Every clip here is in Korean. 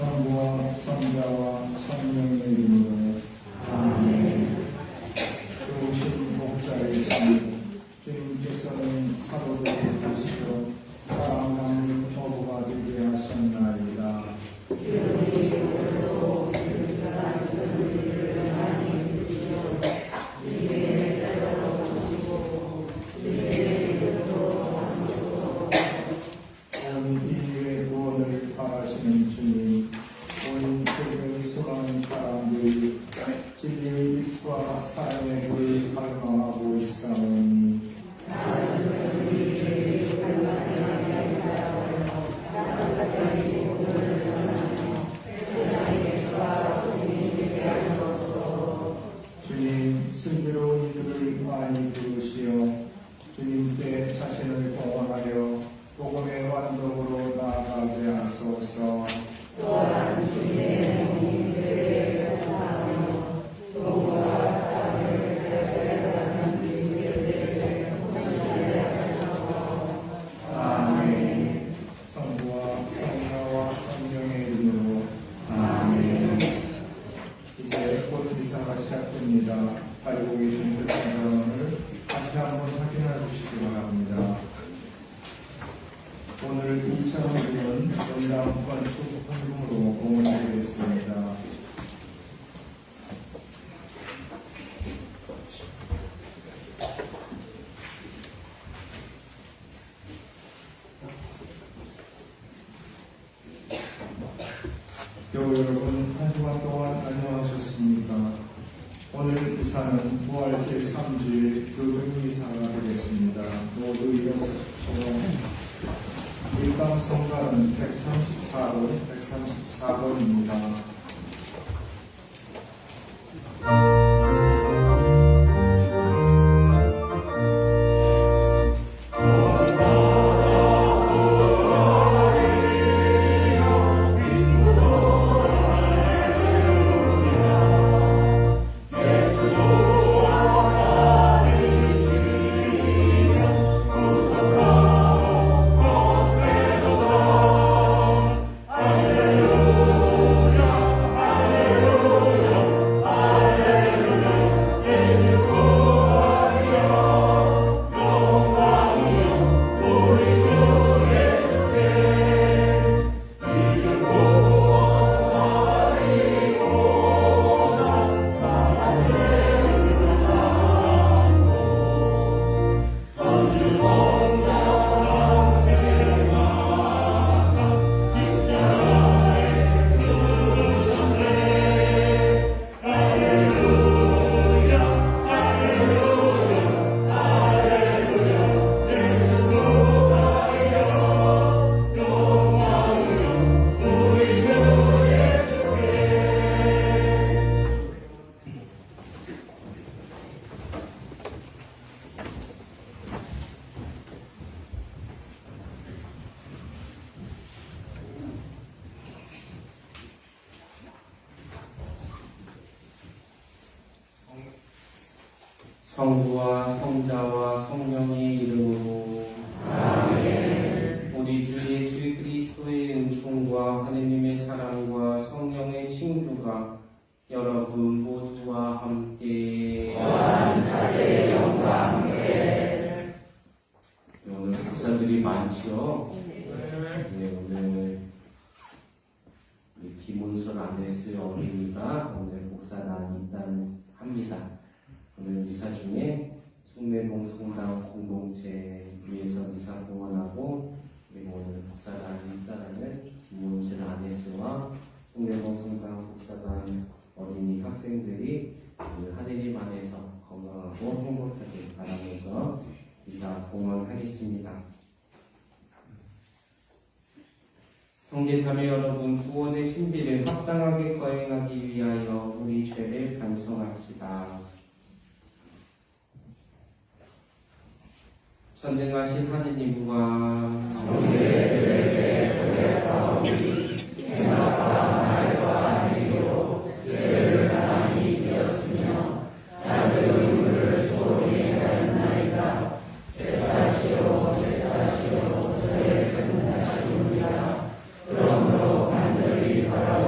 성부와 성자와 성령의 이름으로 아멘. 좋으신 복자이시니 주님께서는 사도들을 부르시어 사랑 나누는 어부가 되게 하셨나이다. 슬기로운 이들을 많이 부르시어 주님께 자신을 동원하여 복음의 완독으로 나아가게 하소서. 또한 주님의 공의를 회복하며 도구와 사랑을 발달하는 일들을 공부하게 하소서. 아멘. 성부와 성자와 성령의 이름으로 아멘. 이제 곧 미사가 시작됩니다. 가지고 계신 그 장면을 다시 한번 확인해 주시기 바랍니다. 오늘 2005년 연담 건축 헌금으로 공헌드리겠습니다. 교우 여러분, 한 주간 동안 안녕하셨습니까? 오늘 미사는 부활 제3주일 교중미사가 되겠습니다. 모두 일어서십시오. 일당 성가는 134번입니다. 성부와 성자와 성령의 이름으로 아멘. 우리 주 예수 그리스도의 은총과 하느님의 사랑과 성령의 친구가 여러분 모두와 함께 원사의 영과 함께. 오늘 목사들이 많죠? 네, 오늘 김은솔 아네스 어린이가 오늘 목사단 입단합니다. 오늘 미사 중에 송내동 성당 공동체 위에서 미사 공헌하고 그리고 오늘 목사단 입단하는 김문철 아네스와 송내동 성당 목사단 어린이 학생들이 오늘 하느님 안에서 건강하고 행복하게 바라면서 미사 공헌하겠습니다. 형제자매 여러분, 구원의 신비를 합당하게 거행하기 위하여 우리 죄를 반성합시다. 전능하신 하느님과 우리들에게 고백하오니 생각과 말과 행위로 죄를 많이 지었으며 자주 이물을 소홀히 하였나이다. 죄다시오 죄다시오 저의 큰 탓이옵니다. 그러므로 간절히 바라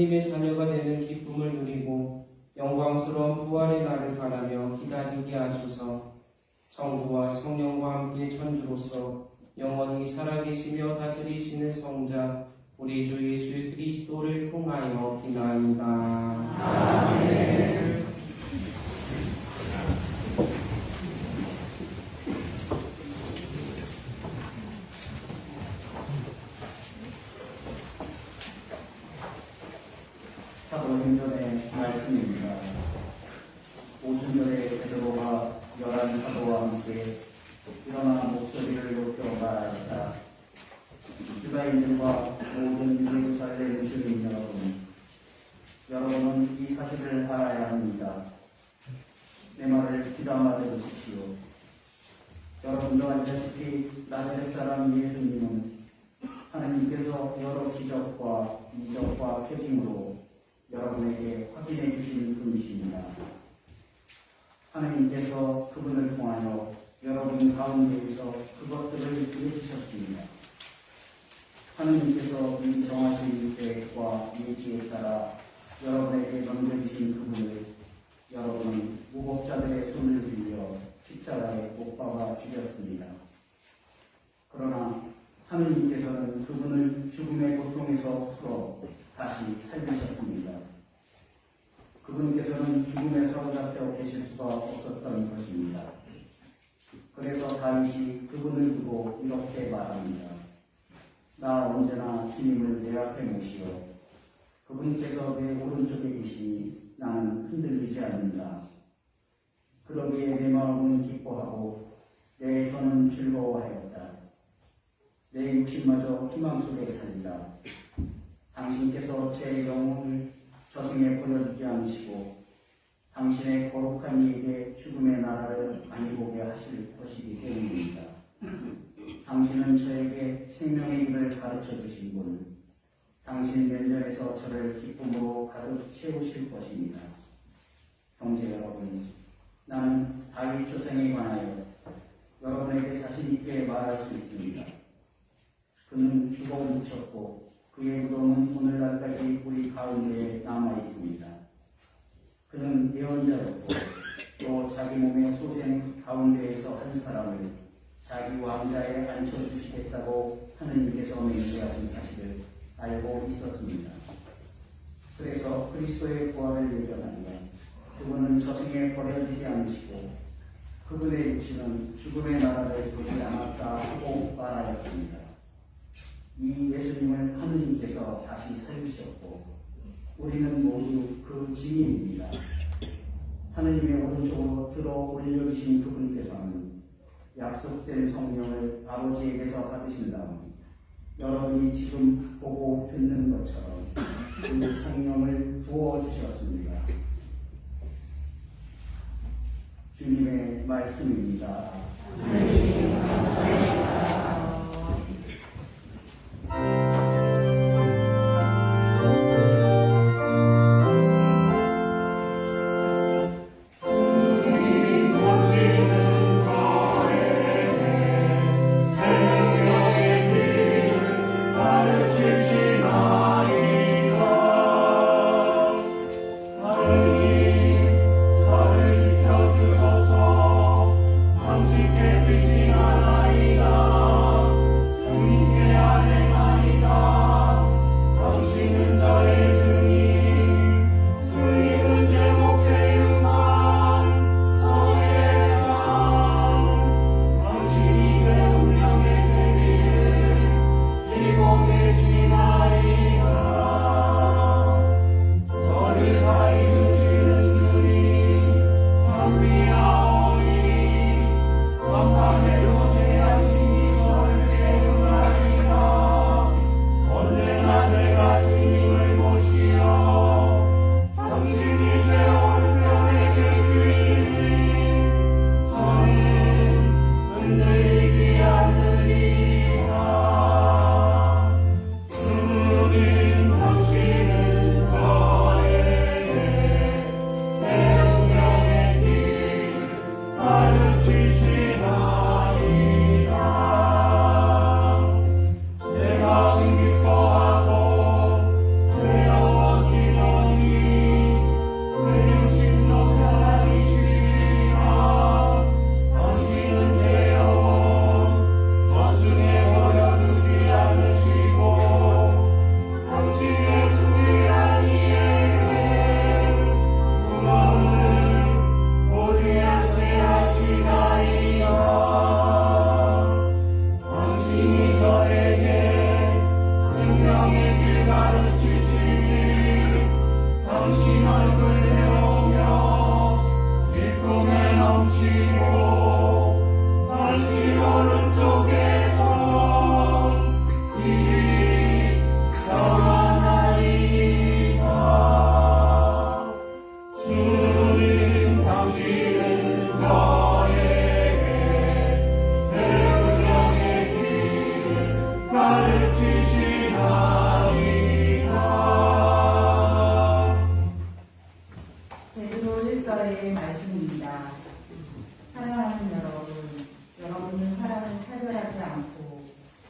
하느님의 자녀가 되는 기쁨을 누리고 영광스러운 부활의 날을 바라며 기다리게 하소서. 성부와 성령과 함께 천주로서 영원히 살아계시며 다스리시는 성자 우리 주 예수 그리스도를 통하여 비나이다. 아멘. 사도행전의 말씀입니다. 오순절에 베드로가 11사도와 함께 일어나 목소리를 높여 말하였다. 유다인들과 모든 예루살렘 주민 여러분, 여러분은 이 사실을 알아야 합니다. 내 말을 귀담아 들으십시오. 여러분도 알다시피 나자렛 사람 예수님은 하나님께서 여러 기적과 이적과 표징으로 여러분에게 확인해 주신 분이십니다. 하나님께서 그분을 통하여 여러분 가운데에서 그것들을 일으키셨습니다. 하나님께서 이 정하신 계획과 예지에 따라 여러분에게 넘겨주신 그분을 여러분은 무법자들의 손을 빌려 십자가에 못 박아 죽였습니다. 그러나 하느님께서는 그분을 죽음의 고통에서 풀어 다시 살리셨습니다. 그분께서는 죽음에 사로잡혀 계실 수가 없었던 것입니다. 그래서 다윗이 그분을 두고 이렇게 말합니다. 나 언제나 주님을 내 앞에 모시어 그분께서 내 오른쪽에 계시니 나는 흔들리지 않는다. 그러기에 내 마음은 기뻐하고 내 혀는 즐거워하였다. 내 육신마저 희망 속에 살리라. 당신께서 제 영혼을 저승에 보내주지 않으시고 당신의 거룩한 이에게 죽음의 나라를 많이 보게 하실 것이기 때문입니다. 당신은 저에게 생명의 길을 가르쳐 주신 분, 당신 면전에서 저를 기쁨으로 가득 채우실 것입니다. 형제 여러분, 나는 다윗 조상에 관하여 여러분에게 자신 있게 말할 수 있습니다. 그는 죽어 묻혔고 그의 무덤은 오늘날까지 우리 가운데에 남아 있습니다. 그는 예언자였고 또 자기 몸의 소생 가운데에서 한 사람을 자기 왕자에 앉혀주시겠다고 하느님께서 맹세하신 사실을 알고 있었습니다. 그래서 그리스도의 부활을 예견하며 그분은 저승에 버려지지 않으시고 그분의 육신은 죽음의 나라를 보지 않았다 하고 말하였습니다. 이 예수님을 하느님께서 다시 살리셨고 우리는 모두 그 증인입니다. 하느님의 오른쪽으로 들어 올려주신 그분께서는 약속된 성령을 아버지에게서 받으신 다음 여러분이 지금 보고 듣는 것처럼 그 성령을 부어주셨습니다. 주님의 말씀입니다. 하느님, 저를 지켜주소서. 당신 주님께서의 말씀입니다. 사랑하는 여러분, 여러분은 사람을 차별하지 않고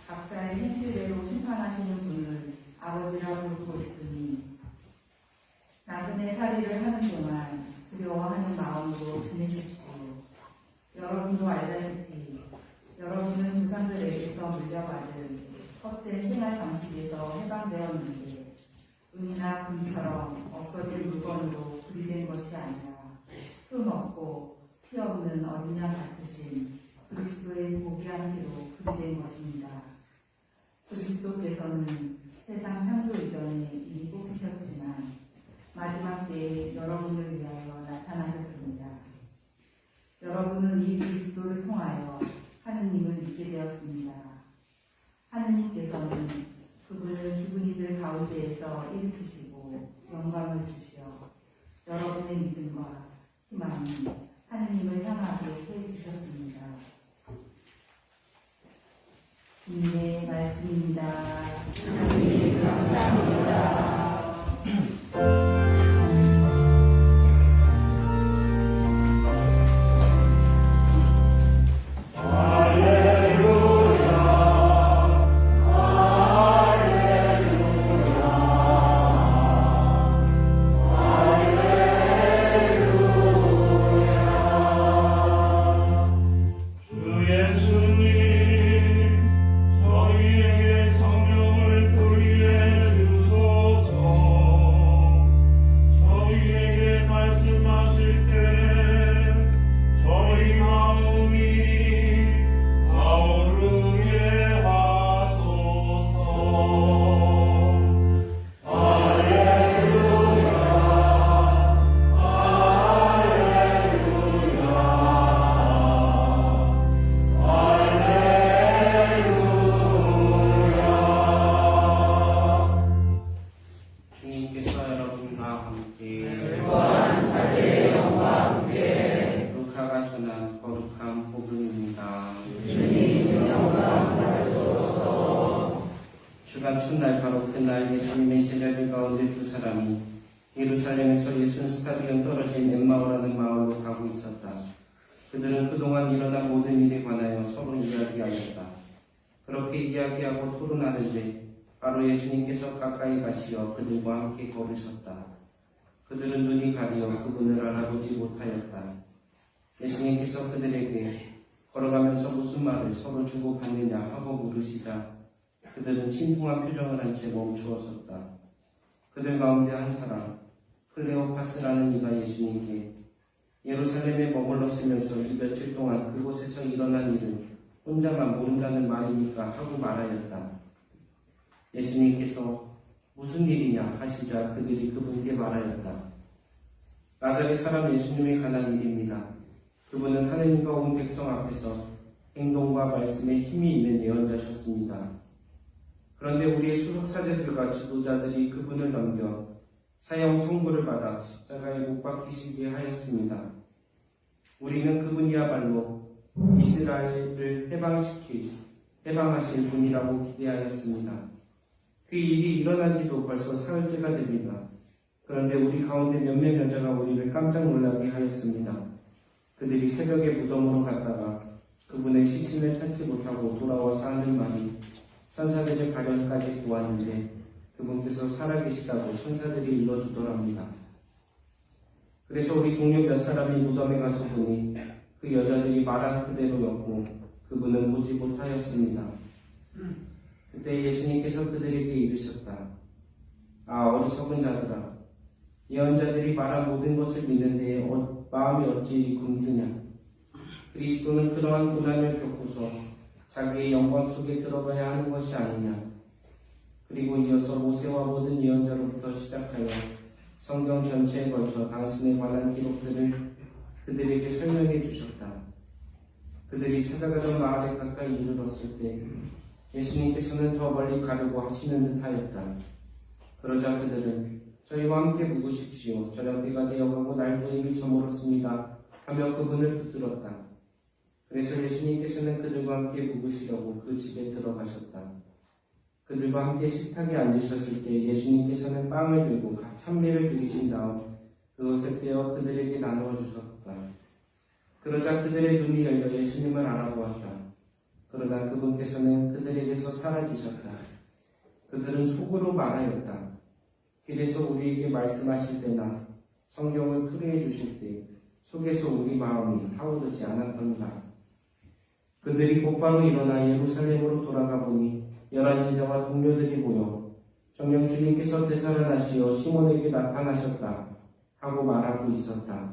각자의 행실대로 심판하시는 분을 아버지라 부르고 있으니 나그네 살이를 하는 동안 두려워하는 마음으로 지내십시오. 여러분도 알다시피 여러분은 조상들에게서 물려받은 헛된 생활 방식에서 해방되었는데 은이나 금처럼 없어질 물건으로 구비된 것이 아니라 흠 없고 티 없는 어린 양 같으신 그리스도의 보기한 피로 구비된 것입니다. 그리스도께서는 세상 창조 이전에 이미 뽑히셨지만 마지막 때에 여러분을 위하여 나타나셨습니다. 여러분은 이 그리스도를 통하여 하느님을 믿게 되었습니다. 하느님께서는 그분을 죽은 이들 가운데에서 일으키시고 영광을 주시어 여러분의 믿음과 희망이 하느님을 향하게 해주셨습니다. 주님의 말씀입니다. 하나님 감사합니다. 주간 첫날 바로 그날 예수님의 제자들 가운데 두 사람이 예루살렘에서 예순 스타디온 떨어진 엠마오라는 마을로 가고 있었다. 그들은 그동안 일어난 모든 일에 관하여 서로 이야기하였다. 그렇게 이야기하고 토론하는데 바로 예수님께서 가까이 가시어 그들과 함께 걸으셨다. 그들은 눈이 가리어 그분을 알아보지 못하였다. 예수님께서 그들에게 걸어가면서 무슨 말을 서로 주고받느냐 하고 물으시자 그들은 침통한 표정을 한 채 멈추어 섰다. 그들 가운데 한 사람 클레오파스라는 이가 예수님께 예루살렘에 머물렀으면서 이 며칠 동안 그곳에서 일어난 일을 혼자만 모른다는 말입니까? 하고 말하였다. 예수님께서 무슨 일이냐 하시자 그들이 그분께 말하였다. 나자렛 사람 예수님에 관한 일입니다. 그분은 하느님과 온 백성 앞에서 행동과 말씀에 힘이 있는 예언자셨습니다. 그런데 우리의 수석사제들과 지도자들이 그분을 넘겨 사형 선고를 받아 십자가에 못 박히시게 하였습니다. 우리는 그분이야말로 이스라엘을 해방하실 분이라고 기대하였습니다. 그 일이 일어난 지도 벌써 사흘째가 됩니다. 그런데 우리 가운데 몇몇 여자가 우리를 깜짝 놀라게 하였습니다. 그들이 새벽에 무덤으로 갔다가 그분의 시신을 찾지 못하고 돌아와서 하는 말이 천사들의 가련까지 보았는데 그분께서 살아계시다고 천사들이 일러주더랍니다. 그래서 우리 동료 몇 사람이 무덤에 가서 보니 그 여자들이 말한 그대로였고 그분은 보지 못하였습니다. 그때 예수님께서 그들에게 이르셨다. 아, 어리석은 자들아, 예언자들이 말한 모든 것을 믿는 데에 마음이 어찌 굼뜨냐. 그리스도는 그러한 고난을 겪고서 자기의 영광 속에 들어가야 하는 것이 아니냐. 그리고 이어서 모세와 모든 예언자로부터 시작하여 성경 전체에 걸쳐 당신에 관한 기록들을 그들에게 설명해 주셨다. 그들이 찾아가던 마을에 가까이 이르렀을 때 예수님께서는 더 멀리 가려고 하시는 듯하였다. 그러자 그들은 저희와 함께 묵으십시오. 저녁때가 되어가고 날도 이미 저물었습니다. 하며 그분을 붙들었다. 그래서 예수님께서는 그들과 함께 묵으시려고 그 집에 들어가셨다. 그들과 함께 식탁에 앉으셨을 때 예수님께서는 빵을 들고 각 찬미를 드리신 다음 그것을 떼어 그들에게 나누어 주셨다. 그러자 그들의 눈이 열려 예수님을 알아보았다. 그러나 그분께서는 그들에게서 사라지셨다. 그들은 속으로 말하였다. 길에서 우리에게 말씀하실 때나 성경을 풀이해 주실 때 속에서 우리 마음이 타오르지 않았던가. 그들이 곧바로 일어나 예루살렘으로 돌아가 보니 11제자와 동료들이 모여 정녕 주님께서 되살아나시어 시몬에게 나타나셨다 하고 말하고 있었다.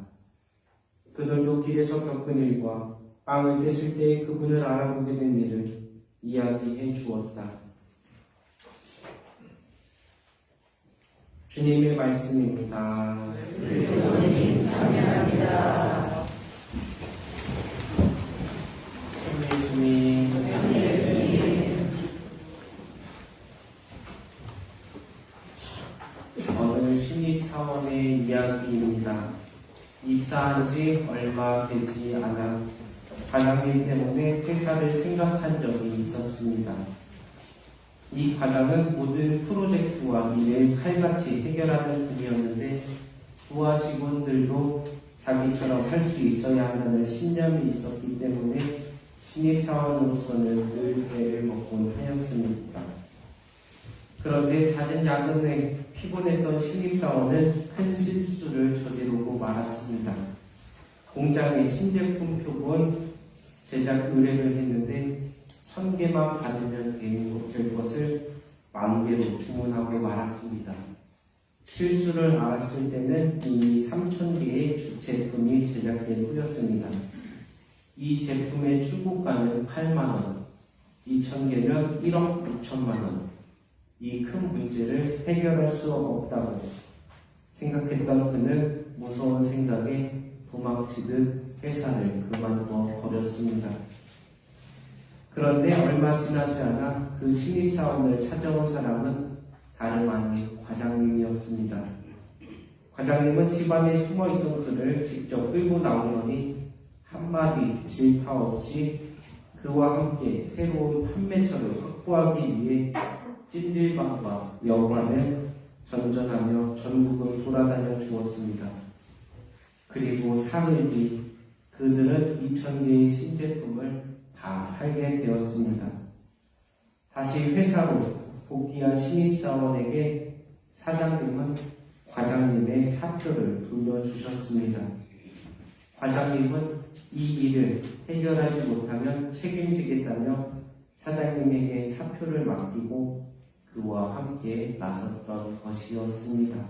그들도 길에서 겪은 일과 빵을 떼실 때에 그분을 알아보게 된 일을 이야기해 주었다. 주님의 말씀입니다. 예수님. 오늘 신입사원의 이야기입니다. 입사한 지 얼마 되지 않아 과장님 때문에 퇴사를 생각한 적이 있었습니다. 이 과장은 모든 프로젝트와 일을 칼같이 해결하는 분이었는데 부하 직원들도 자기처럼 할 수 있어야 한다는 신념이 있었기 때문에 신입사원으로서는 늘 배를 먹곤 하였습니다. 그런데 잦은 야근에 피곤했던 신입사원은 큰 실수를 저지르고 말았습니다. 공장의 신제품 표본 제작 의뢰를 했는데 1000개만 받으면 될 것을 10,000개로 주문하고 말았습니다. 실수를 알았을 때는 이미 3000개의 주제품이 제작된 후였습니다. 이 제품의 출고가는 8만원, 2000개면 1억 6천만원. 이 큰 문제를 해결할 수 없다고 생각했던 그는 무서운 생각에 도망치듯 회사를 그만둬 버렸습니다. 그런데 얼마 지나지 않아 그 신입사원을 찾아온 사람은 다름 아닌 과장님이었습니다. 과장님은 집안에 숨어있던 그를 직접 끌고 나오더니 한마디 질타 없이 그와 함께 새로운 판매처를 확보하기 위해 찜질방과 여관을 전전하며 전국을 돌아다녀 주었습니다. 그리고 사흘 뒤 그들은 2000개의 신제품을 다 팔게 되었습니다. 다시 회사로 복귀한 신입사원에게 사장님은 과장님의 사표를 돌려주셨습니다. 과장님은 이 일을 해결하지 못하면 책임지겠다며 사장님에게 사표를 맡기고 그와 함께 나섰던 것이었습니다.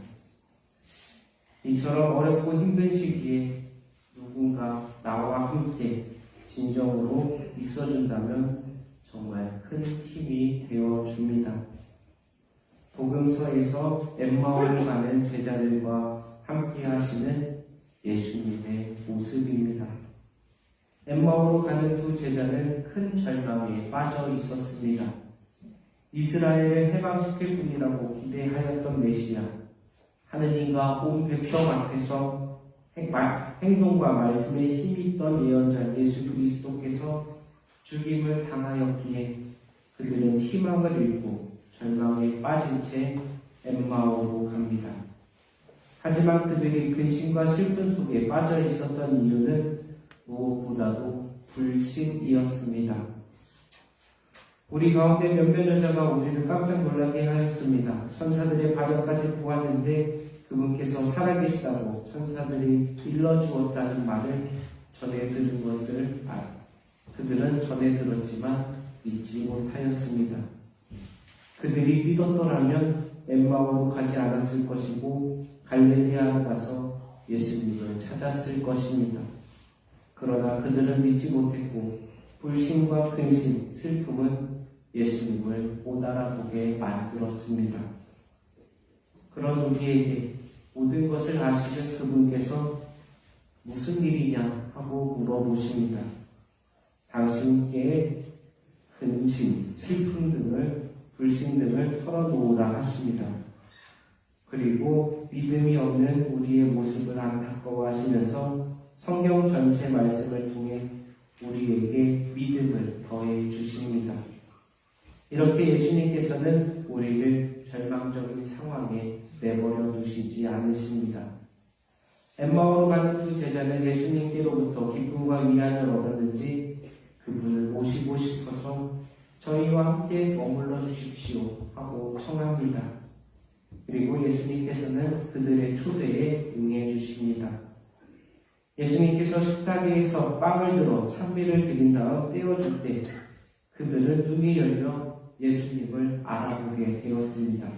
이처럼 어렵고 힘든 시기에 누군가 나와 함께 진정으로 있어준다면 정말 큰 힘이 되어줍니다. 복음서에서 엠마오를 가는 제자들과 함께 하시는 예수님의 모습입니다. 엠마오로 가는 두 제자는 큰 절망에 빠져 있었습니다. 이스라엘을 해방시킬 분이라고 기대하였던 메시아, 하느님과 온 백성 앞에서 행동과 말씀에 힘이 있던 예언자 예수 그리스도께서 죽임을 당하였기에 그들은 희망을 잃고 절망에 빠진 채 엠마오로 갑니다. 하지만 그들이 근심과 슬픔 속에 빠져 있었던 이유는 무엇보다도 불신이었습니다. 우리 가운데 몇몇 여자가 우리를 깜짝 놀라게 하였습니다. 천사들의 발언까지 보았는데 그분께서 살아계시다고 천사들이 일러주었다는 말을 전해 들은 것을 그들은 전해 들었지만 믿지 못하였습니다. 그들이 믿었더라면 엠마오로 가지 않았을 것이고 갈릴리아로 가서 예수님을 찾았을 것입니다. 그러나 그들은 믿지 못했고 불신과 근심, 슬픔은 예수님을 못 알아보게 만들었습니다. 그런 우리에게 모든 것을 아시는 그분께서 무슨 일이냐 하고 물어보십니다. 당신께 근심, 슬픔 등을, 불신 등을 털어놓으라 하십니다. 그리고 믿음이 없는 우리의 모습을 안타까워하시면서 성경 전체 말씀을 통해 우리에게 믿음을 더해 주십니다. 이렇게 예수님께서는 우리를 절망적인 상황에 내버려 두시지 않으십니다. 엠마오로 가는 두 제자는 예수님께로부터 기쁨과 위안을 얻었는지 그분을 모시고 싶어서 저희와 함께 머물러 주십시오 하고 청합니다. 그리고 예수님께서는 그들의 초대에 응해 주십니다. 예수님께서 식탁 위에서 빵을 들어 찬미를 드린 다음 떼어줄 때 그들은 눈이 열려 예수님을 알아보게 되었습니다.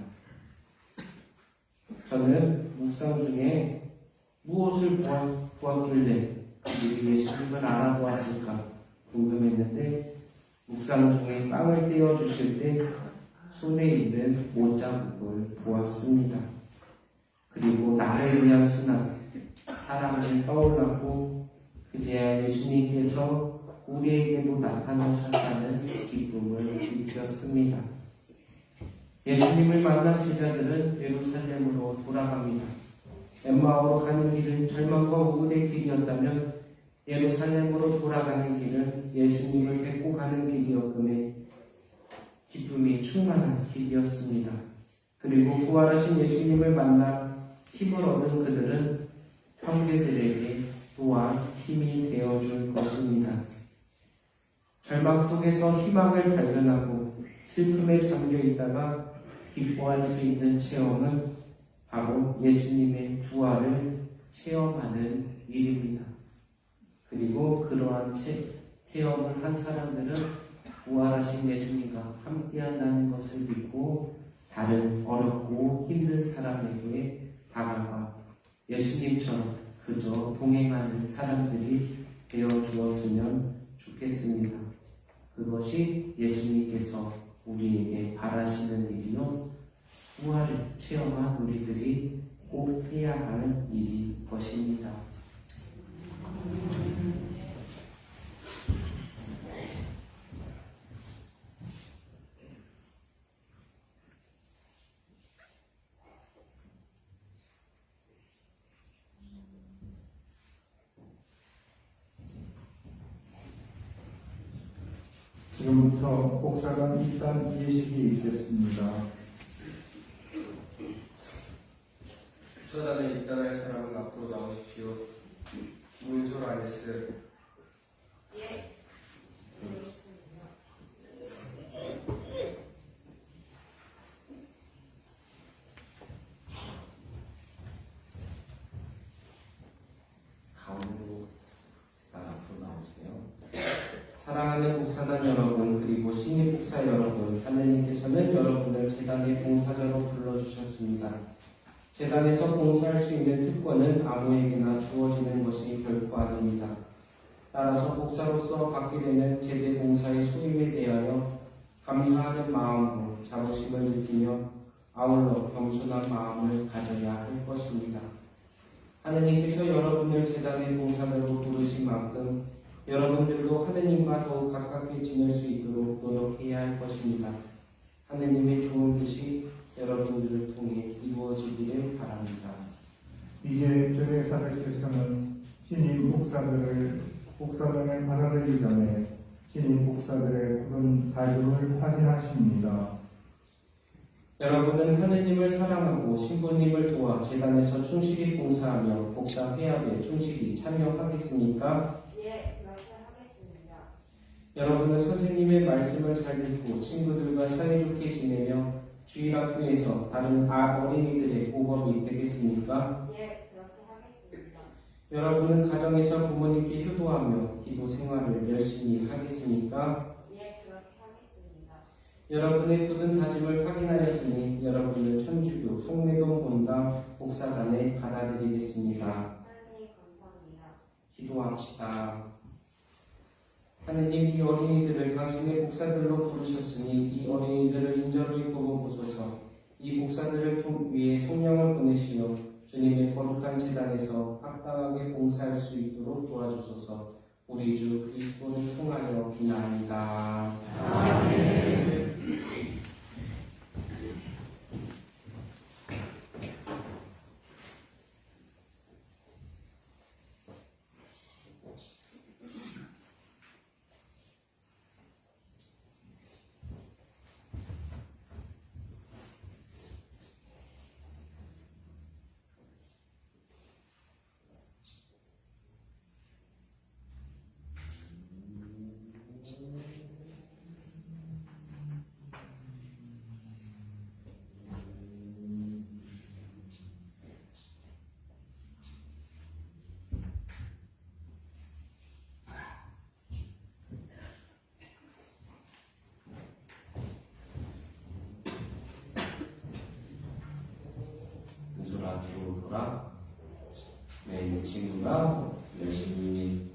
저는 묵상 중에 무엇을 보았길래 그들이 예수님을 알아보았을까 궁금했는데 묵상 중에 빵을 떼어주실 때 손에 있는 못자국을 보았습니다. 그리고 나를 위한 순환, 사랑이 떠올랐고 그제야 예수님께서 우리에게도 나타나셨다는 기쁨을 느꼈습니다. 예수님을 만난 제자들은 예루살렘으로 돌아갑니다. 엠마오로 가는 길은 절망과 우울의 길이었다면 예루살렘으로 돌아가는 길은 예수님을 뵙고 가는 길이었음에 기쁨이 충만한 길이었습니다. 그리고 부활하신 예수님을 만나 힘을 얻은 그들은 형제들에게 또한 힘이 되어줄 것입니다. 절망 속에서 희망을 발견하고 슬픔에 잠겨 있다가 기뻐할 수 있는 체험은 바로 예수님의 부활을 체험하는 일입니다. 그리고 그러한 체험을 한 사람들은 부활하신 예수님과 함께한다는 것을 믿고 다른 어렵고 힘든 사람에게 다가가 예수님처럼 그저 동행하는 사람들이 되어 주었으면 좋겠습니다. 그것이 예수님께서 우리에게 바라시는 일이요 부활을 체험한 우리들이 꼭 해야 할 일이 것입니다. 지금부터 복사관 입단 예식이 있겠습니다. 수사단에 입단할 사람은 앞으로 나오십시오. 문솔 아네스. 가운데로 앞으로 나오세요. 사랑하는 목사단 여러분 그리고 신입 목사 여러분, 하느님께서는 여러분을 재단의 봉사자로 불러주셨습니다. 재단에서 봉사할 수 있는 특권은 아무에게나 주어지는 것이 결코 아닙니다. 따라서 목사로서 받게 되는 제대 봉사의 소임에 대하여 감사하는 마음으로 자부심을 느끼며 아울러 겸손한 마음을 가져야 할 것입니다. 하느님께서 여러분을 재단의 봉사자로 부르신 만큼 여러분들도 하느님과 더욱 가깝게 지낼 수 있도록 노력해야 할 것입니다. 하느님의 좋은 뜻이 여러분들을 통해 이루어지기를 바랍니다. 이제 조례사들께서는 신임 목사단을 받아들이기 전에 신임 목사들의 굳은 다짐을 확인하십니다. 여러분은 하느님을 사랑하고 신부님을 도와 재단에서 충실히 봉사하며 복사 회합에 충실히 참여하겠습니까? 예, 그렇게 하겠습니다. 여러분은 선생님의 말씀을 잘 듣고 친구들과 사이좋게 지내며 주일학교에서 다른 어린이들의 보범이 되겠습니까? 예, 그렇게 하겠습니다. 여러분은 가정에서 부모님께 효도하며 기도 생활을 열심히 하겠습니까? 예, 그렇게 하겠습니다. 여러분의 굳은 다짐을 확인하였으니 여러분을 천주교 송내동 본당 목사단에 받아들이겠습니다. 하나님 감사합니다. 기도합시다. 하느님, 이 어린이들을 당신의 목사들로 부르셨으니 이 어린이들을 인절로 뽑아보소서. 이 목사들을 위해 성령을 보내시며 주님의 거룩한 제단에서 합당하게 봉사할 수 있도록 도와주소서. 우리 주 그리스도를 통하여 비나이다. 아멘. 들어오더라. 네, 이 친구가 열심히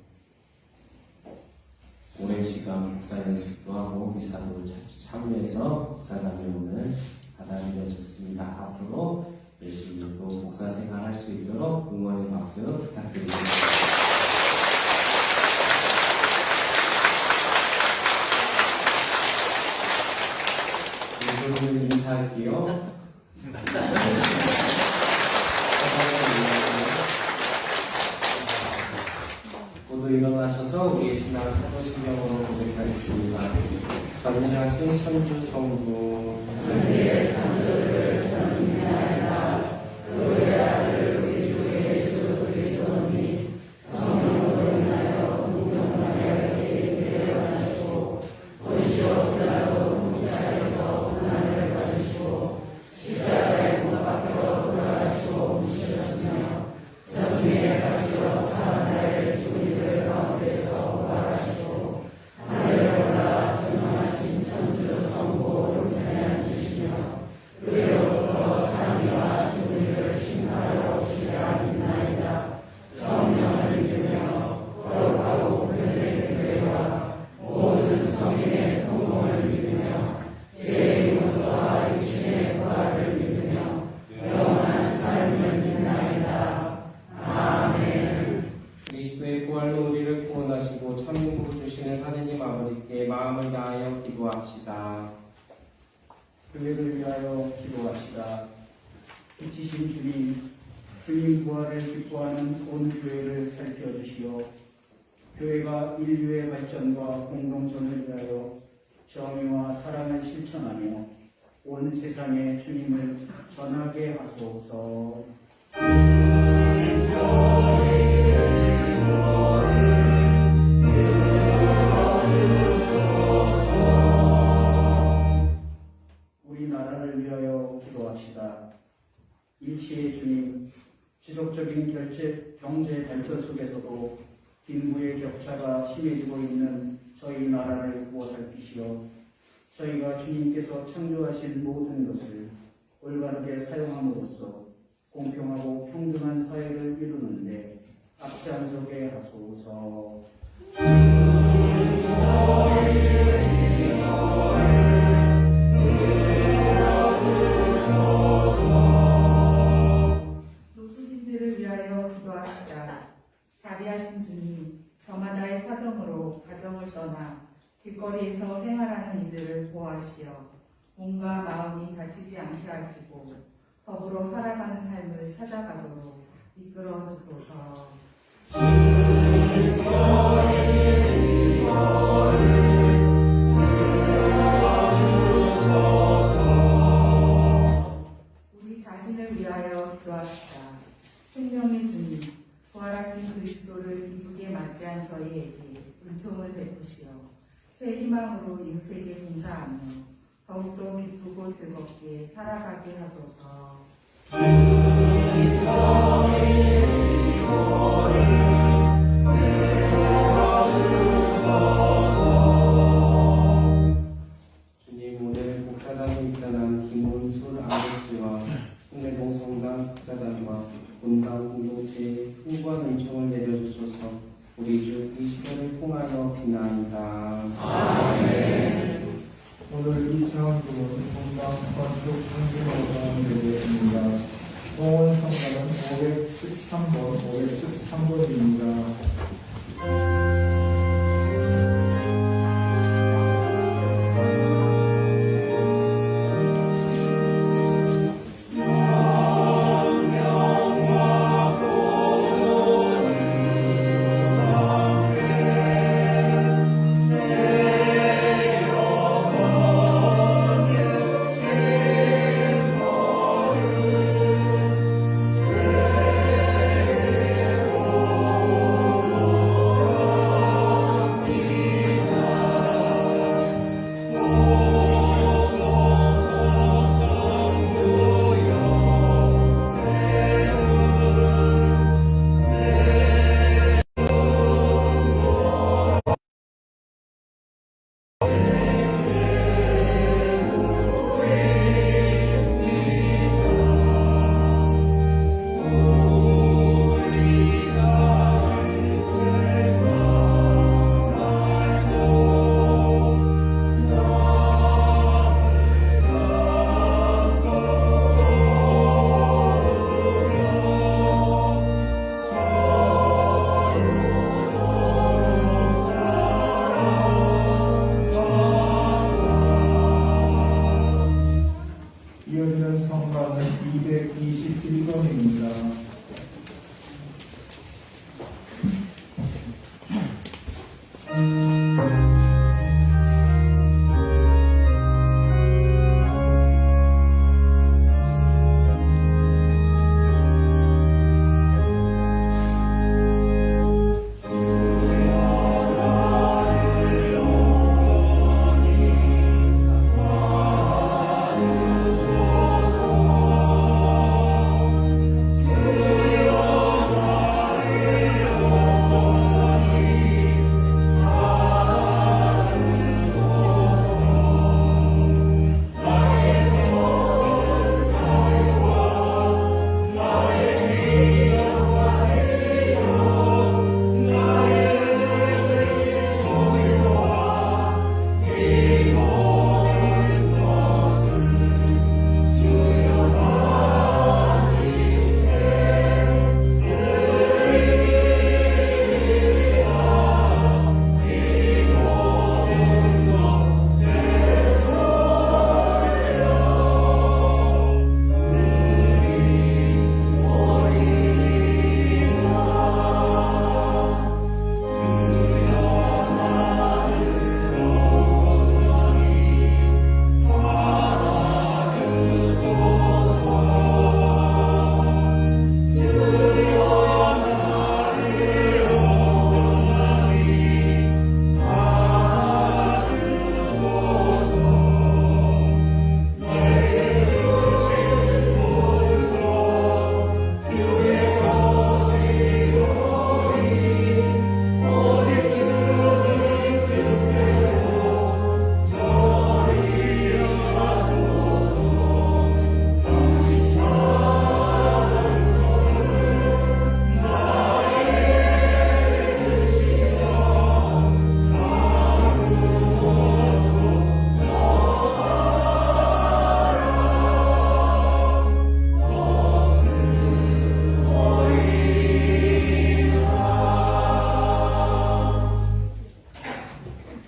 오랜 시간 목사 연습도 하고 미사도 참여해서 목사답게 오늘 받아들여줬습니다. 앞으로 열심히 또 목사 생활할 수 있도록 응원의 박수 부탁드립니다. 오늘 인사할게요. 모두 일어나셔서 우리의 신앙 사도신경으로 고백하겠습니다. 전능하신 천주 성부 그리스도의 부활로 우리를 구원하시고 천국으로 주시는 하느님 아버지께 마음을 다하여 기도합시다. 교회를 위하여 기도합시다. 빛이신 주님, 주님 부활을 기뻐하는 온 교회를 살펴주시어 교회가 인류의 발전과 공동선을 위하여 정의와 사랑을 실천하며 온 세상에 주님을 전하게 하소서. 우리나라를 위하여 기도합시다. 일치의 주님, 지속적인 경제 발전 속에서도 빈부의 격차가 심해지고 있는 저희 나라를 구워 살피시어 저희가 주님께서 창조하신 모든 것을 올바르게 사용함으로써 공평하고 평등한 사회를 이루는데 앞장서게 하소서. 노숙인들을 위하여 기도합시다. 자비하신 주님, 저마다의 사정으로 가정을 떠나 길거리에서 생활하는 이들을 보호하시어 몸과 마음이 다치지 않게 하시고 더불어 살아가는 삶을 찾아가도록 이끌어 주소서. 우리 자신을 위하여 기도합시다. 생명의 주님, 부활하신 그리스도를 기쁘게 맞이한 저희에게 은총을 베푸시어 새 희망으로 인생에 봉사하며 더욱더 기쁘고 즐겁게 살아가게 하소서. 주님, 오늘 목사단에 입단한 김문술 아저씨와 홍대동 성당 목사단과 본당 공동체에 풍부한 은총을 내려주소서. 우리 주 그리스도를 통하여 비나이다. 오늘 2009년 본당 건축 상징으로 되겠습니다. 동원 성당은 513번입니다.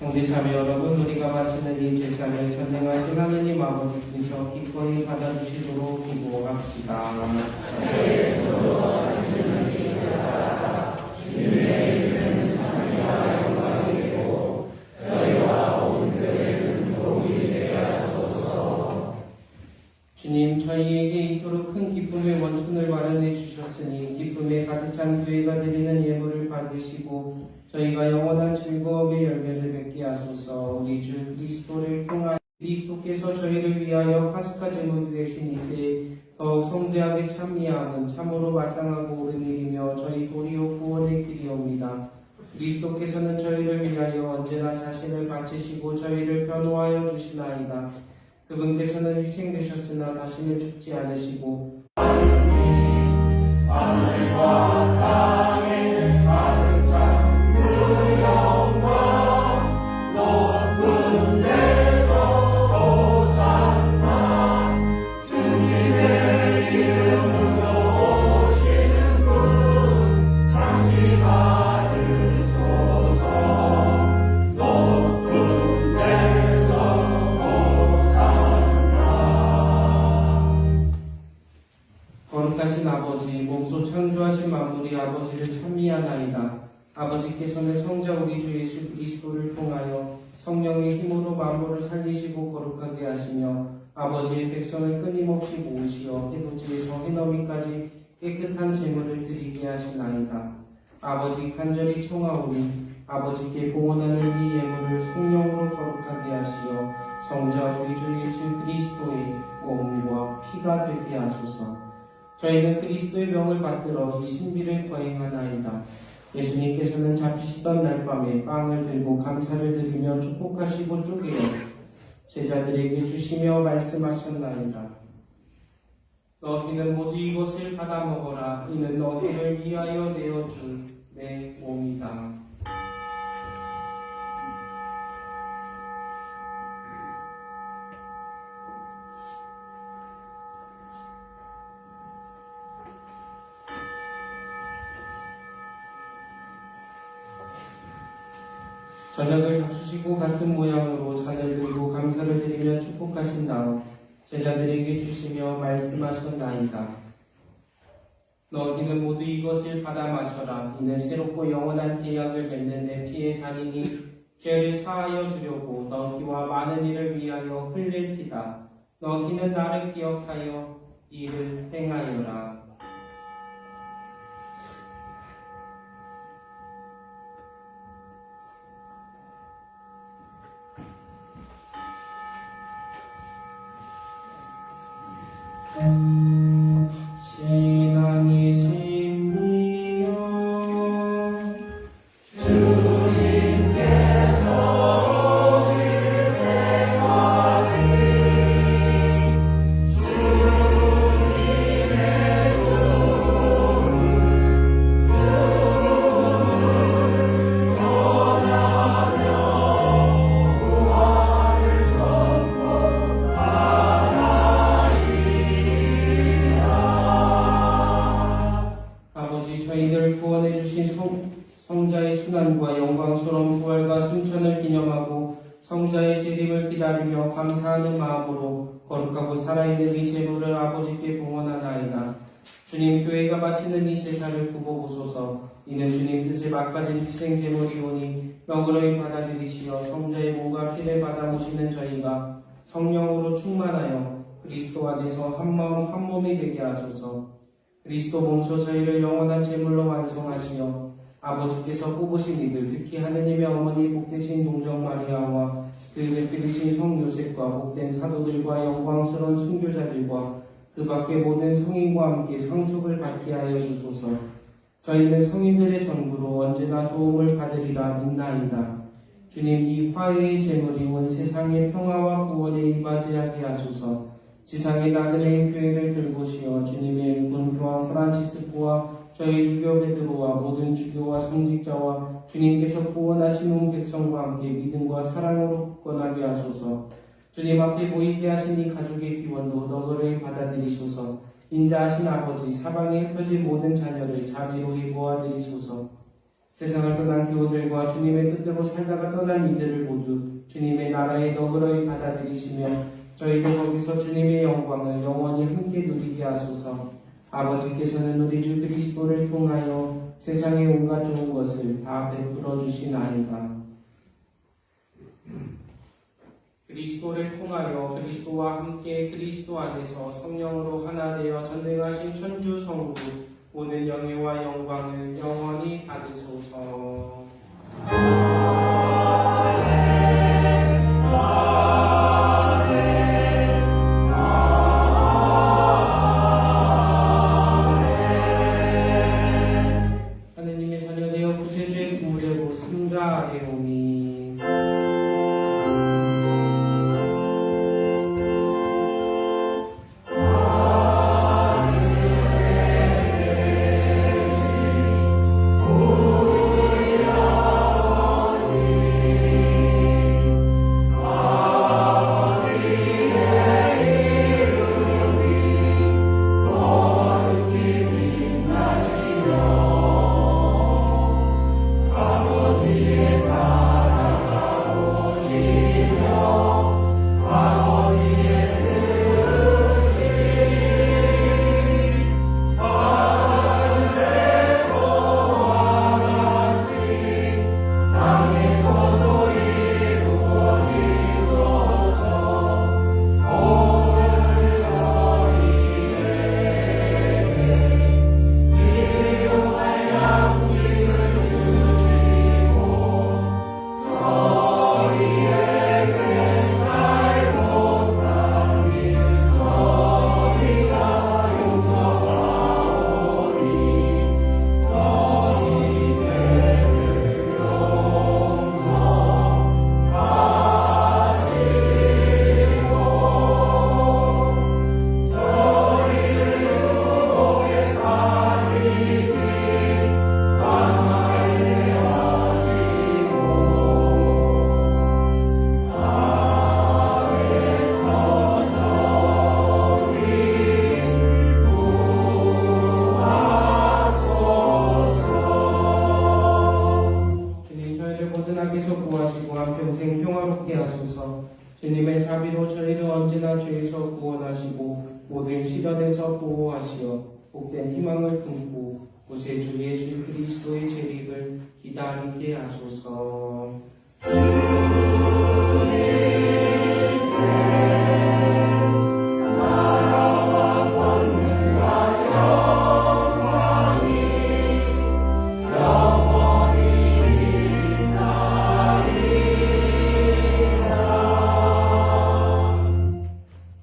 형제자매 여러분, 우리가 바치는 이 제사를 전능하신 하느님 아버지께서 기꺼이 받아주시도록 기도합시다. 주님, 저희에게 이토록 큰 기쁨의 원천을 마련해 주셨으니 기쁨에 가득 찬 교회가 드리는 예물을 받으시고 저희가 영원한 즐거움의 열매를 맺게 하소서. 우리 주 그리스도를 통하여 그리스도께서 저희를 위하여 파스카 제물이 되신 이때 더욱 성대하게 찬미하는 참으로 마땅하고 옳은 일이며 저희 도리오 구원의 길이옵니다. 그리스도께서는 저희를 위하여 언제나 자신을 바치시고 저희를 변호하여 주시나이다. 그분께서는 희생되셨으나 다시는 죽지 않으시고 하늘과 땅에 가득 찬 그 영광 높은 데서 호산나 주님의 이름으로 오시는 분 장미 받으소서. 높은 데서 거룩하신 아버지, 몸소 창조하신 만물이 아버지를 찬미하나이다. 아버지께서는 성자 우리 주 예수 그리스도를 통하여 성령의 힘으로 만물을 살리시고 거룩하게 하시며 아버지의 백성을 끊임없이 모으시어 해돋이에서 해넘이까지 깨끗한 제물을 드리게 하시나이다. 아버지 간절히 청하오니 아버지께 봉헌하는 이 예물을 성령으로 거룩하게 하시어 성자 우리 주 예수 그리스도의 몸과 피가 되게 하소서. 저희는 그리스도의 명을 받들어 이 신비를 거행하나이다. 예수님께서는 잡히시던 날 밤에 빵을 들고 감사를 드리며 축복하시고 쪼개어 제자들에게 주시며 말씀하셨나이다. 너희는 모두 이것을 받아 먹어라. 이는 너희를 위하여 내어준 내 몸이다. 저녁을 잡수시고 같은 모양으로 잔을 들고 감사를 드리며 축복하신 다음 제자들에게 주시며 말씀하셨나이다. 너희는 모두 이것을 받아 마셔라. 이는 새롭고 영원한 계약을 맺는 내 피의 잔이니 죄를 사하여 주려고 너희와 많은 이를 위하여 흘릴 피다. 너희는 나를 기억하여 이를 행하여라. 신앙이신 이여 아버지, 저희들 구원해 주신 성자의 순환과 영광스러운 부활과 승천을 기념하고 성자의 재림을 기다리며 감사하는 마음으로 거룩하고 살아있는 이 제물을 아버지께 봉헌하나이다. 주님, 교회가 바치는 이 제사를 굽어보소서. 이는 주님 뜻을 막가진 희생 제물이오니 너그러이 받아들이시어 성자의 몸과 피를 받아 모시는 저희가 성령으로 충만하여 그리스도 안에서 한 마음 한 몸이 되게 하소서. 그리스도 몸소 저희를 영원한 제물로 완성하시어 아버지께서 뽑으신 이들, 특히 하느님의 어머니 복되신 동정 마리아와 그 배필이신 성 요셉과 복된 사도들과 영광스러운 순교자들과 그 밖의 모든 성인과 함께 상속을 받게 하여 주소서. 저희는 성인들의 전부로 언제나 도움을 받으리라 믿나이다. 주님, 이 화해의 제물이 온 세상의 평화와 구원에 임하게 하소서. 지상의 나그네 교회를 들고시어 주님의 일꾼 교황 프란치스코와 저희 주교 베드로와 모든 주교와 성직자와 주님께서 구원하신 온 백성과 함께 믿음과 사랑으로 굳건하게 하소서. 주님 앞에 모이게 하신 이 가족의 기원도 너그러이 받아들이소서. 인자하신 아버지, 사방에 흩어진 모든 자녀들 자비로이 모아드리소서. 세상을 떠난 교우들과 주님의 뜻대로 살다가 떠난 이들을 모두 주님의 나라에 너그러이 받아들이시며 저희도 거기서 주님의 영광을 영원히 함께 누리게 하소서. 아버지께서는 우리 주 그리스도를 통하여 세상의 온갖 좋은 것을 다 베풀어 주시나이다. 그리스도를 통하여 그리스도와 함께 그리스도 안에서 성령으로 하나 되어 전능하신 천주 성부 모든 영예와 영광을 영원히 받으소서. 하느님의 자녀되어 구세주의 구무되고 삼가 아래 오니 한평생 평화롭게 하소서. 주님의 자비로 저희를 언제나 죄에서 구원하시고 모든 시련에서 보호하시어 복된 희망을 품고 구세주 예수 그리스도의 재림을 기다리게 하소서.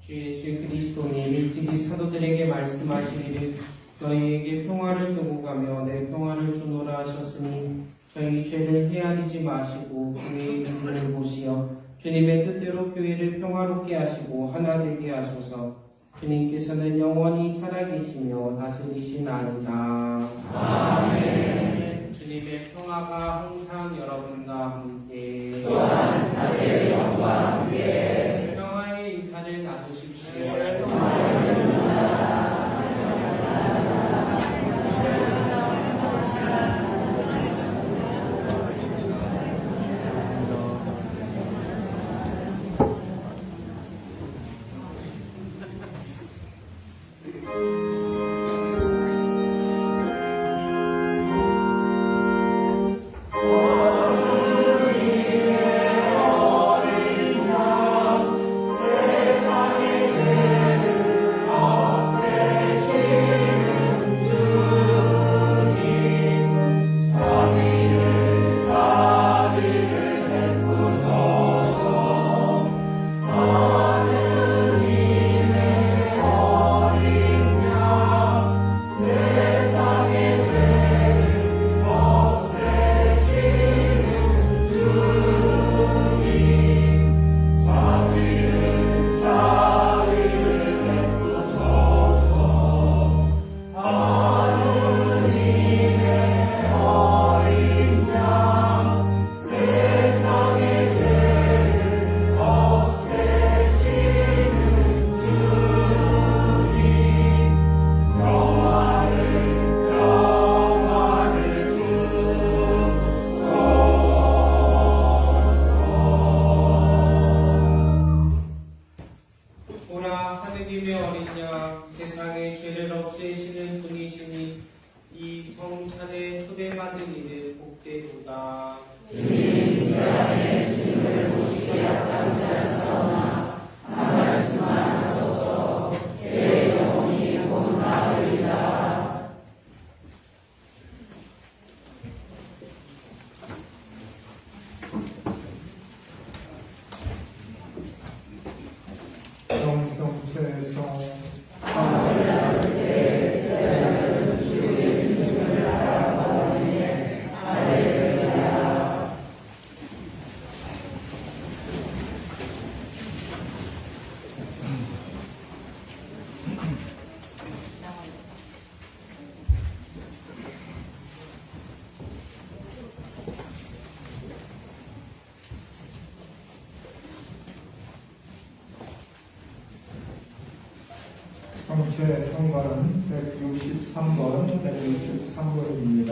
주 예수 그리스도님 일찍이 사도들에게 말씀하시기를 너희에게 평화를 두고 가며 내 평화를 주노라 하셨으니 저희 죄를 헤아리지 마시고 교회의 힘을 보시어 주님의 뜻대로 교회를 평화롭게 하시고 하나 되게 하소서. 주님께서는 영원히 살아계시며 다스리시나이다. 아멘. 주님의 평화가 항상 여러분과 함께 또한 사제의 영과 함께 평화의 인사를 나누십시오. 보라 하느님의 어린 양 세상의 죄를 없애시는 분이시니 이 성찬에 초대받은 이는 복되도다. 주님 이 자리에 주님을 모시게 감사하사오나 한 말씀만 하소서. 제 영혼이 곧 나으리라. 성성세성 성체 성과는 163번, 163번입니다.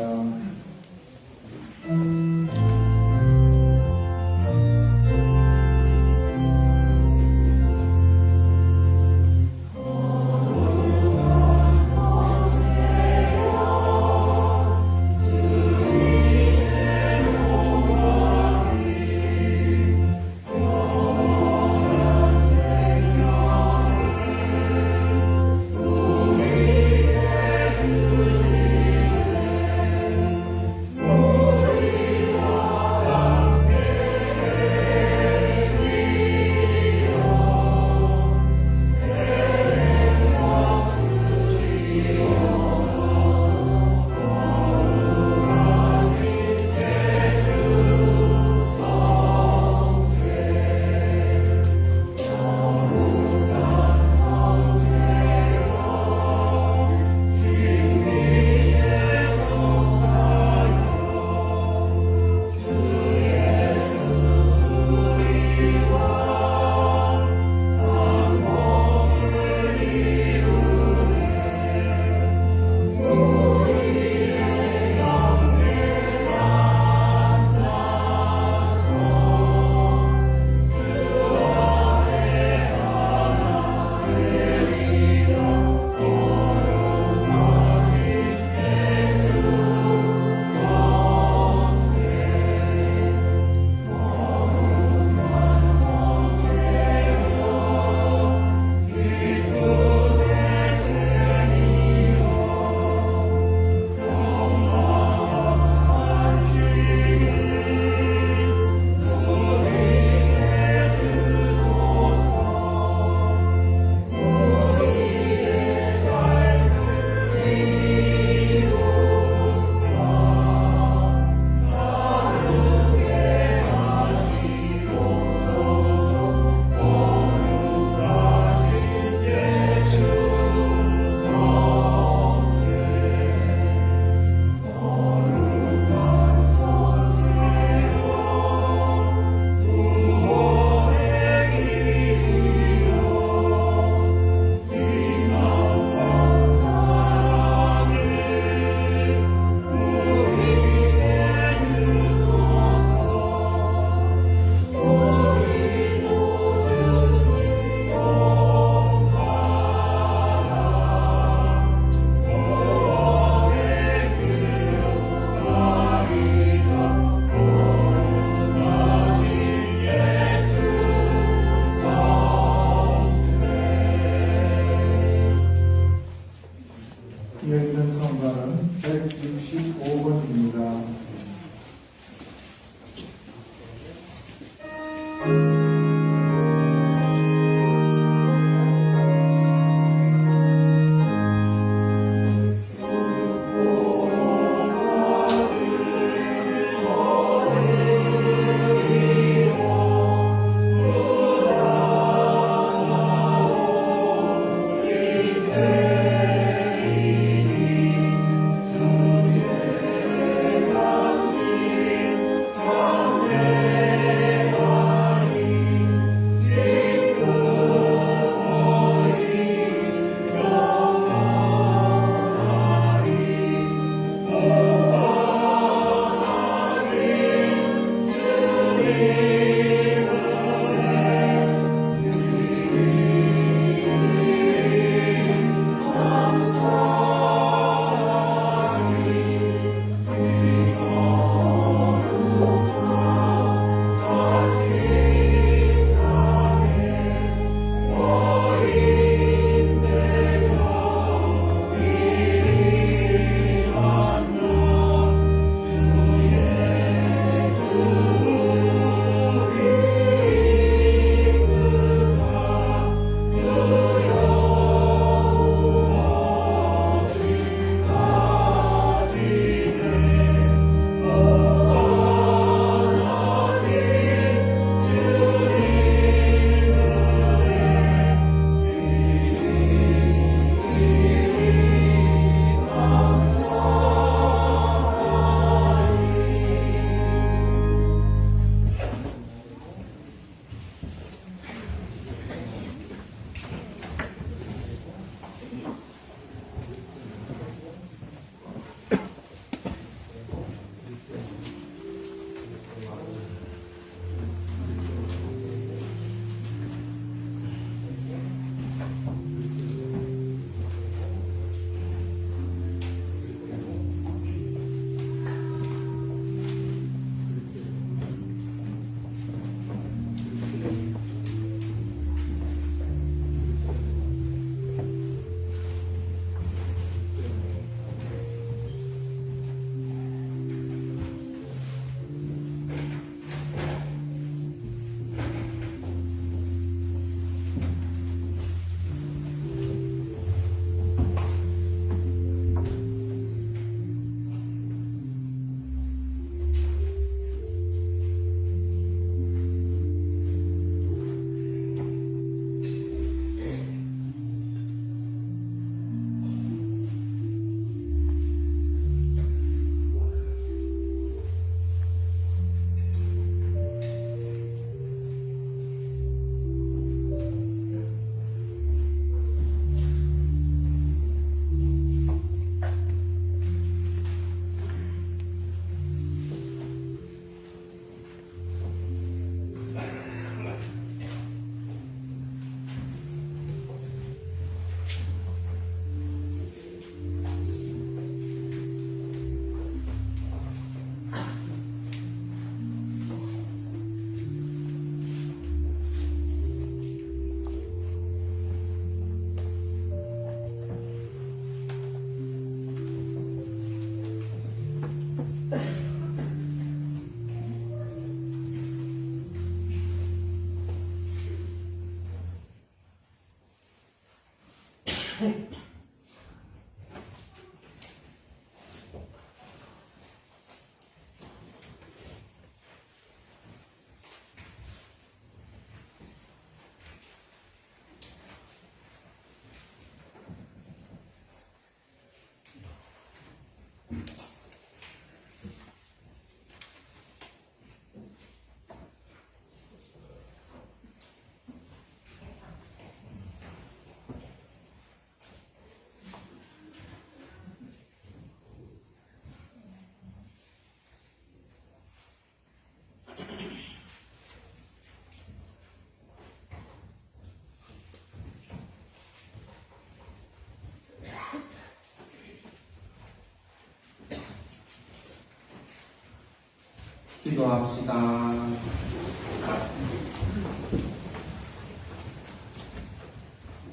기도합시다.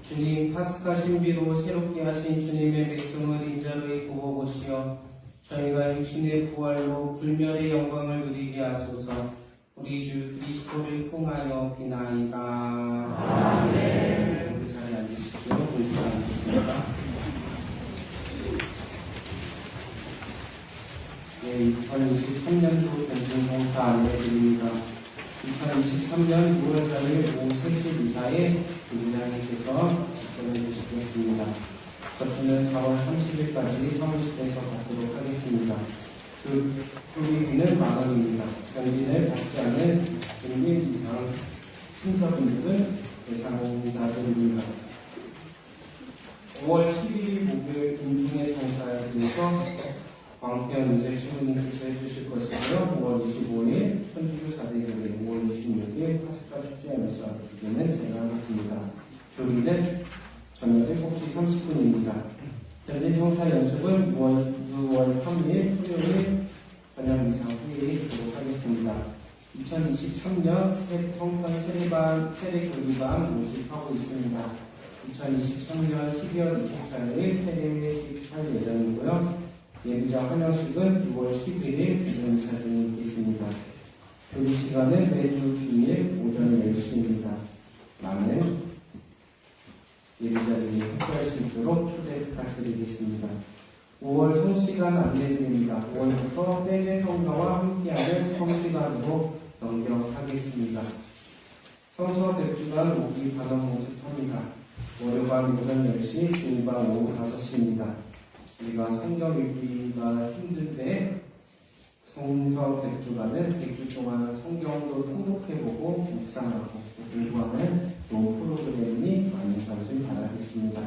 주님, 파스카 신비로 새롭게 하신 주님의 백성을 인자로이 구워보시어 저희가 육신의 부활로 불멸의 영광을 누리게 하소서. 우리 주 그리스도를 통하여 비나이다. 아멘. 그 자리에 앉으십시오. 공부하겠습니다. 네, 2023년도 변증성사 안내드립니다. 2023년 6월 4일 오후 3시 이사에 부부장님께서 집권해 주시겠습니다. 저축은 4월 30일까지 사무실에서 받도록 하겠습니다. 그 교비비는 만원입니다. 견진을 받지 않은 중립 이상 신사분들은 대상자들입니다. 5월 12일 목요일 인중의 성사에 대해서 광태현 유세 신부님께서 해주실 것이고요. 5월 25일 천주교 4대교회, 5월 26일 파스카 축제하면서 두 개는 제가 하겠습니다. 교리는 저녁 7시 30분입니다. 현재 성사 연습은 6월 3일 토요일 저녁 이상 후에 있도록 하겠습니다. 2023년 성사 세례 교리반 모집하고 있습니다. 2023년 12월 24일 세례식 할 예정이고요. 예비자 환영식은 6월 11일 대전사진이 있겠습니다. 교리 시간은 매주 주일 오전 10시입니다. 많은 예비자들이 함께할 수 있도록 초대 부탁드리겠습니다. 5월 성시간 안내드립니다. 5월부터 떼제 성가와 함께하는 성시간으로 변경하겠습니다. 성서 100주간 오기 반원 모집합니다. 월요반 오전 10시, 주일반 오후 5시입니다. 우리가 성경 읽기가 힘든데 성서 100주간은 100주 동안 성경도 통독해보고 묵상하고 공부하는 좋은 프로그램이 많은 관심 바라겠습니다.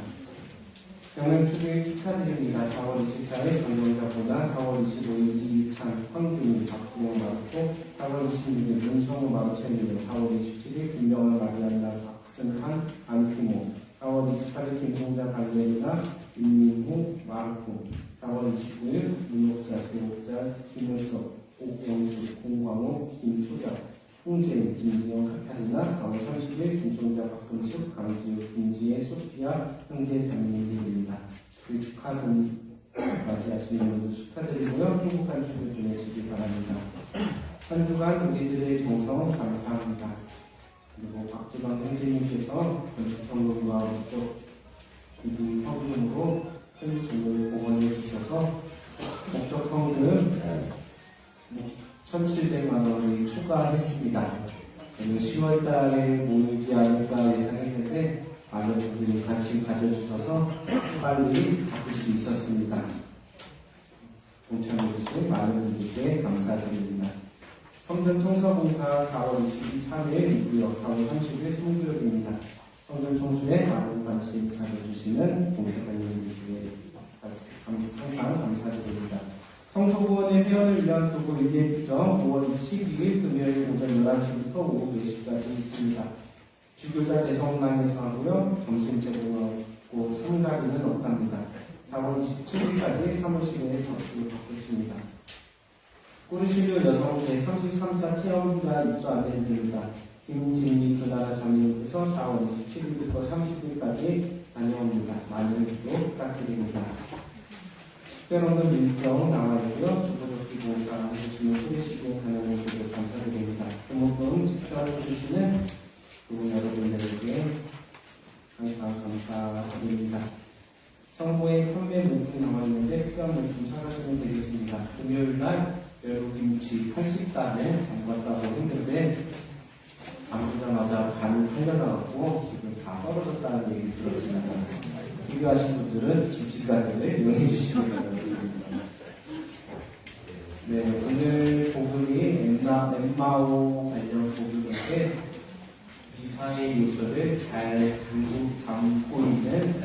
경영축일 축하드립니다. 4월 24일 정명자보다 4월 25일 이익찬, 황균이, 박구영 마르코, 4월 26일 문성우 마르첼리오, 4월 27일 김병환 마리안나, 박승한, 안티모, 4월 28일 김송자 발레리나, 윤민호, 마르코, 4월 29일 문옥자, 제목자, 김을석, 옥영수, 공광호, 김초자, 홍재인, 김지영, 카타리나, 4월 30일 김종자, 박금숙, 강지우, 김지혜, 소피아, 형제 자매님들입니다. 축일 맞이하시는 분들 축하드리고요. 행복한 주를 보내시기 바랍니다. 한 주간 우리들의 정성 감사합니다. 그리고 박지광 형제님께서 건축정보부와 목적 기부 헌금으로 큰 돈을 공헌해 주셔서 목적 헌금 1,700만 원을 초과했습니다. 저는 10월 달에 모이지 않을까 예상했는데 많은 분들이 관심 가져주셔서 빨리 갚을 수 있었습니다. 동참해주신 많은 분들께 감사드립니다. 성전 청소봉사 4월 23일 이구역 4월 30일 성교일입니다. 성전 청소에 많은 관심 가져주시는 봉사자님들께 항상 감사드립니다. 성소부원의 회원을 위한 도구 일일 규정 5월 12일 금요일 오전 11시부터 오후 4시까지 있습니다. 주교자 대성당에서 하고요. 점심 제공하고 참가비는 없답니다. 4월 27일까지 사무실에 접수를 받겠습니다. 꾸르시르 여성 제33차 체험자 입소 안내드립니다. 김진미 그나라 자매님께서 4월 27일부터 30일까지 다녀옵니다. 많은 기도 부탁드립니다. 특별원은 일정 나와있고요. 주부적 기본사 해주시는 소개시키는 가능한 감사드립니다. 등록금 집행해주시는 두 여러분들에게 항상 감사드립니다. 성모의 판매 물품이 나와있는데 필요한 물품 사가시면 되겠습니다. 금요일날 열무김치 80단을 담갔다고 했는데 담그자마자 간이 팔려나갔고 지금 다 떨어졌다는 얘기 들었습니다. 필요하신 분들은 김치가게를 이용해 주시면 되겠습니다. 네, 오늘 복음이 엠마오 관련 복음인데 미사의 요소를 잘 담고 있는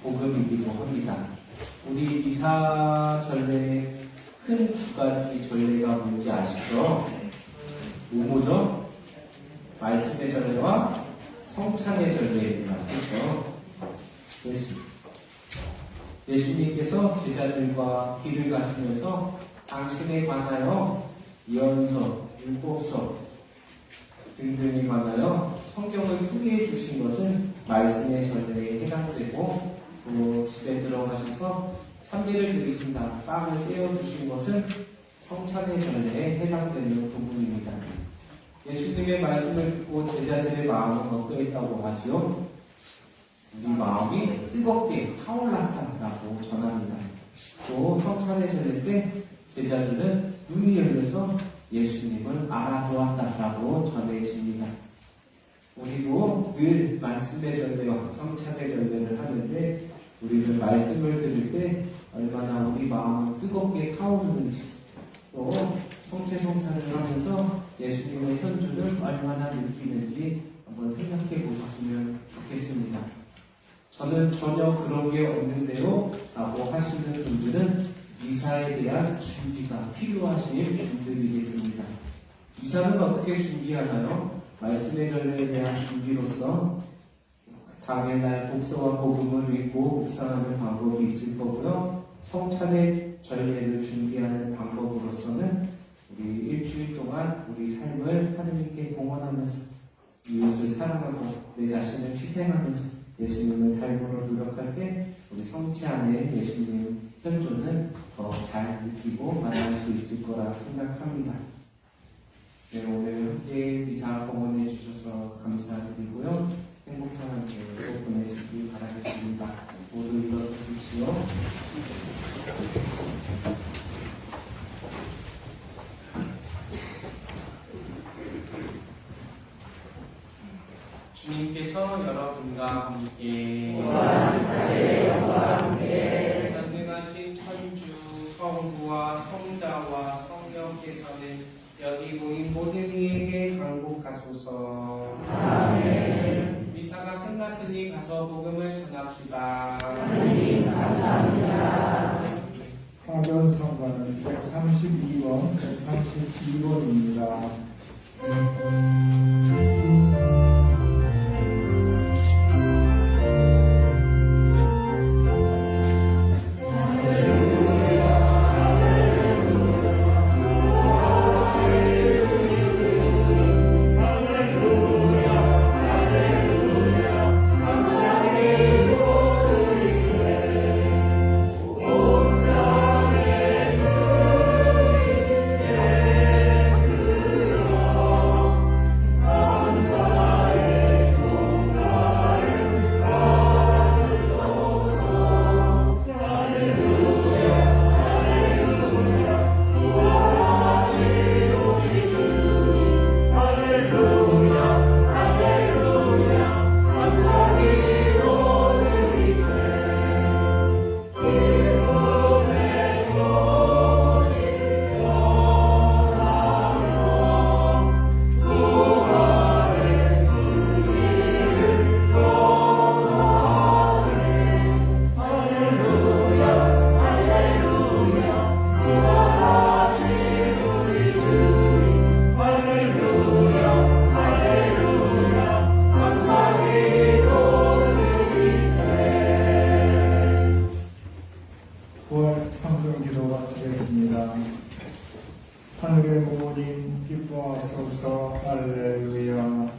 복음이기도 합니다. 우리 미사 전례 큰 두 가지 전례가 뭔지 아시죠? 뭐죠? 말씀의 전례와 성찬의 전례입니다. 그렇죠? 예수님께서 제자들과 길을 가시면서 당신에 관하여 예언서, 율법서 등등이 많아요. 성경을 풀이해 주신 것은 말씀의 전례에 해당되고, 또 집에 들어가셔서 찬미를 드리신다, 빵을 떼어주신 것은 성찬의 전례에 해당되는 부분입니다. 예수님의 말씀을 듣고 제자들의 마음은 어떠했다고 하지요? 우리 마음이 뜨겁게 타올랐다라고 전합니다. 또 성찬의 전례 때 제자들은 눈이 열려서 예수님을 알아보았다라고 전해집니다. 우리도 늘 말씀의 전례와 성찬의 전례를 하는데, 우리는 말씀을 들을 때 얼마나 우리 마음이 뜨겁게 타오르는지, 또 성체성사를 하면서 예수님의 현존을 얼마나 느끼는지 한번 생각해 보셨으면 좋겠습니다. 저는 전혀 그런 게 없는데요 라고 하시는 분들은 미사에 대한 준비가 필요하신 분들이겠습니다. 미사는 어떻게 준비하나요? 말씀의 전례에 대한 준비로서 당일날 독서와 복음을 읽고 묵상하는 방법이 있을 거고요. 성찬의 전례를 준비하는 방법으로서는 우리 일주일 동안 우리 삶을 하느님께 봉헌하면서 이웃을 사랑하고 내 자신을 희생하면서 예수님을 닮으려 노력할 때 우리 성체 안에 예수님 현존을 더 잘 느끼고 만날 수 있을 거라 생각합니다. 네, 오늘 함께 미사 봉헌해 주셔서 감사드리고요. 행복한 한 주를 보내시기 바라겠습니다. 모두 일어서십시오. 주님께서 여러분과 함께 전능하신 천주 성부와 성자와 성령께서는 여기 모인 모든 이에게 강복하소서. 아멘. 미사가 끝났으니 가서 복음을 전합시다. 하나님 감사합니다. 하전 성가는 132번, 132번입니다. 하늘의 부모님 기뻐하소서. 할렐루야.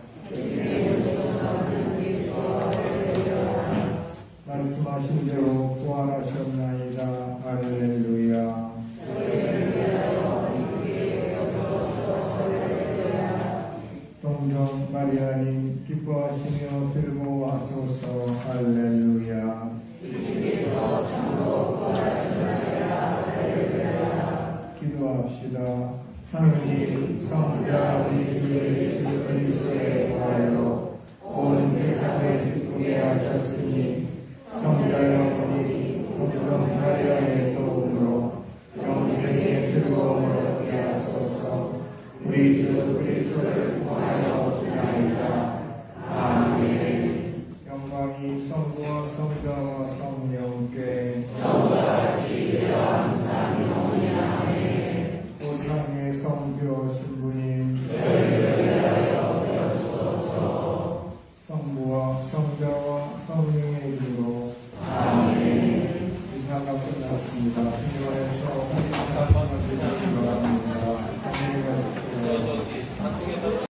말씀하신 대로 부활하셨나이다. 할렐루야. 동정 마리아님 기뻐하시며 들고 와소서. 할렐루야. 기도합시다. 하느님 성자 우리 주 예수 그리스도에 구하여 온 세상을 기쁘게 하셨으니 성자 영혼이 동정 마리아의 도움으로 영생의 즐거움을 얻게 하소서. 우리 주 그리스도를 구하여 주나이다. 아멘. 영광이 성부와 성자와 성령께 우상의 성교 신분이